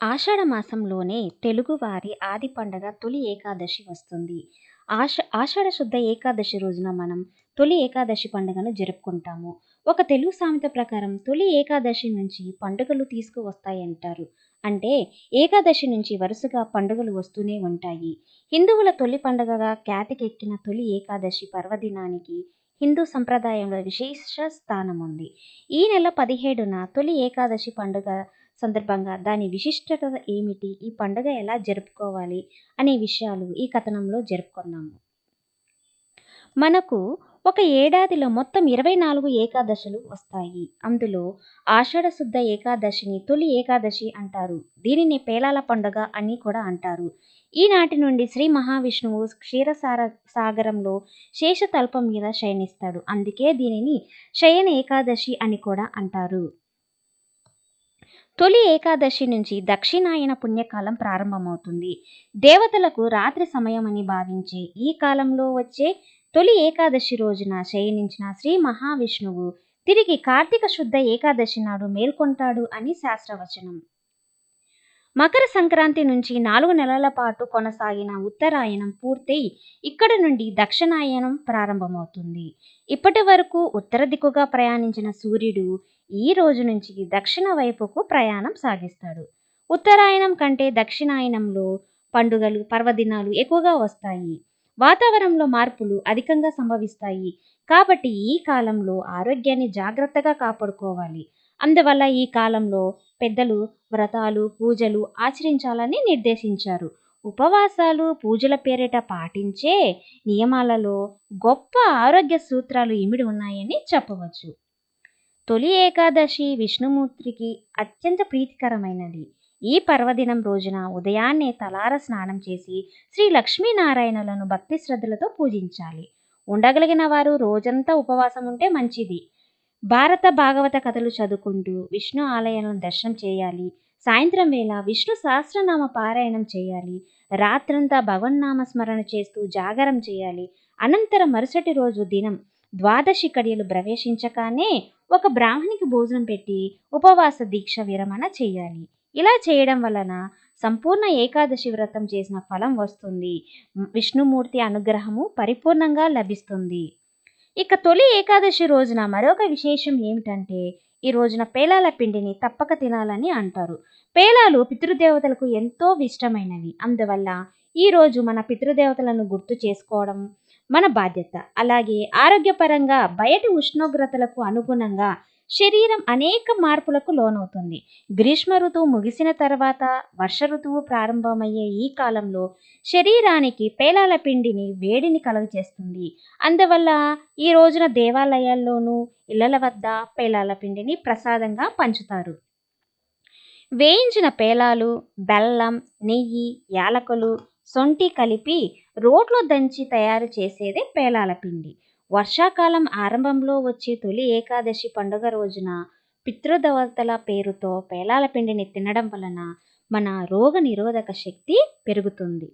ఆషాఢ మాసంలోనే తెలుగువారి ఆది పండగ తొలి ఏకాదశి వస్తుంది. ఆషాఢ శుద్ధ ఏకాదశి రోజున మనం తొలి ఏకాదశి పండుగను జరుపుకుంటాము. ఒక తెలుగు సామెత ప్రకారం తొలి ఏకాదశి నుంచి పండుగలు తీసుకువస్తాయంటారు. అంటే ఏకాదశి నుంచి వరుసగా పండుగలు వస్తూనే ఉంటాయి. హిందువుల తొలి పండుగగా ఖ్యాతికెక్కిన తొలి ఏకాదశి పర్వదినానికి హిందూ సంప్రదాయంలో విశేష స్థానం ఉంది. ఈ నెల 17న తొలి ఏకాదశి పండుగ సందర్భంగా దాని విశిష్టత ఏమిటి? ఈ పండుగ ఎలా జరుపుకోవాలి? అనే విషయాలు ఈ కథనంలో జరుపుకుందాము. మనకు ఒక ఏడాదిలో మొత్తం 24 ఏకాదశులు వస్తాయి. అందులో ఆషాఢ శుద్ధ ఏకాదశిని తొలి ఏకాదశి అంటారు. దీనిని పేలాల పండుగ అని కూడా అంటారు. ఈనాటి నుండి శ్రీ మహావిష్ణువు సాగరంలో శేషతల్పం మీద శయనిస్తాడు. అందుకే దీనిని శయన ఏకాదశి అని కూడా అంటారు. తొలి ఏకాదశి నుంచి దక్షిణాయన పుణ్యకాలం ప్రారంభమవుతుంది. దేవతలకు రాత్రి సమయమని భావించే ఈ కాలంలో వచ్చే తొలి ఏకాదశి రోజున శయనించిన శ్రీ మహావిష్ణువు తిరిగి కార్తీక శుద్ధ ఏకాదశి నాడు మేల్కొంటాడు అని శాస్త్రవచనం. మకర సంక్రాంతి నుంచి 4 నెలల పాటు కొనసాగిన ఉత్తరాయణం పూర్తయి ఇక్కడి నుండి దక్షిణాయనం ప్రారంభమవుతుంది. ఇప్పటి వరకు ఉత్తర దిక్కుగా ప్రయాణించిన సూర్యుడు ఈ రోజు నుంచి దక్షిణ వైపుకు ప్రయాణం సాగిస్తాడు. ఉత్తరాయణం కంటే దక్షిణాయనంలో పండుగలు, పర్వదినాలు ఎక్కువగా వస్తాయి. వాతావరణంలో మార్పులు అధికంగా సంభవిస్తాయి. కాబట్టి ఈ కాలంలో ఆరోగ్యాన్ని జాగ్రత్తగా కాపాడుకోవాలి. అందువల్ల ఈ కాలంలో పెద్దలు వ్రతాలు, పూజలు ఆచరించాలని నిర్దేశించారు. ఉపవాసాలు, పూజల పేరిట పాటించే నియమాలలో గొప్ప ఆరోగ్య సూత్రాలు ఇమిడి ఉన్నాయని చెప్పవచ్చు. తొలి ఏకాదశి విష్ణుమూర్తికి అత్యంత ప్రీతికరమైనది. ఈ పర్వదినం రోజున ఉదయాన్నే తలార స్నానం చేసి శ్రీ లక్ష్మీనారాయణులను భక్తి శ్రద్ధలతో పూజించాలి. ఉండగలిగిన వారు రోజంతా ఉపవాసం ఉంటే మంచిది. భారత భాగవత కథలు చదువుకుంటూ విష్ణు ఆలయాలను దర్శనం చేయాలి. సాయంత్రం వేళ విష్ణు సహస్రనామ పారాయణం చేయాలి. రాత్రంతా భగవన్నామ స్మరణ చేస్తూ జాగరం చేయాలి. అనంతరం మరుసటి రోజు దినం ద్వాదశి కడియలు ప్రవేశించగానే ఒక బ్రాహ్మణికి భోజనం పెట్టి ఉపవాస దీక్ష విరమణ చేయాలి. ఇలా చేయడం వలన సంపూర్ణ ఏకాదశి వ్రతం చేసిన ఫలం వస్తుంది. విష్ణుమూర్తి అనుగ్రహము పరిపూర్ణంగా లభిస్తుంది. ఇక తొలి ఏకాదశి రోజున మరొక విశేషం ఏమిటంటే ఈ రోజున పేలాల పిండిని తప్పక తినాలని అంటారు. పేలాలు పితృదేవతలకు ఎంతో ఇష్టమైనవి. అందువల్ల ఈ రోజు మన పితృదేవతలను గుర్తు చేసుకోవడం మన బాధ్యత. అలాగే ఆరోగ్యపరంగా బయటి ఉష్ణోగ్రతలకు అనుగుణంగా శరీరం అనేక మార్పులకు లోనవుతుంది. గ్రీష్మ ఋతువు ముగిసిన తర్వాత వర్ష ఋతువు ప్రారంభమయ్యే ఈ కాలంలో శరీరానికి పేలాల పిండిని వేడిని కలుగజేస్తుంది. అందువల్ల ఈ రోజున దేవాలయాల్లోనూ ఇళ్లల వద్ద పేలాల పిండిని ప్రసాదంగా పంచుతారు. వేయించిన పేలాలు, బెల్లం, నెయ్యి, యాలకులు, సొంటి కలిపి రోట్లో దంచి తయారు చేసేదే పేలాల పిండి. వర్షాకాలం ఆరంభంలో వచ్చే తొలి ఏకాదశి పండుగ రోజున పితృదేవతల పేరుతో పేలాల పిండిని తినడం వలన మన రోగ నిరోధక శక్తి పెరుగుతుంది.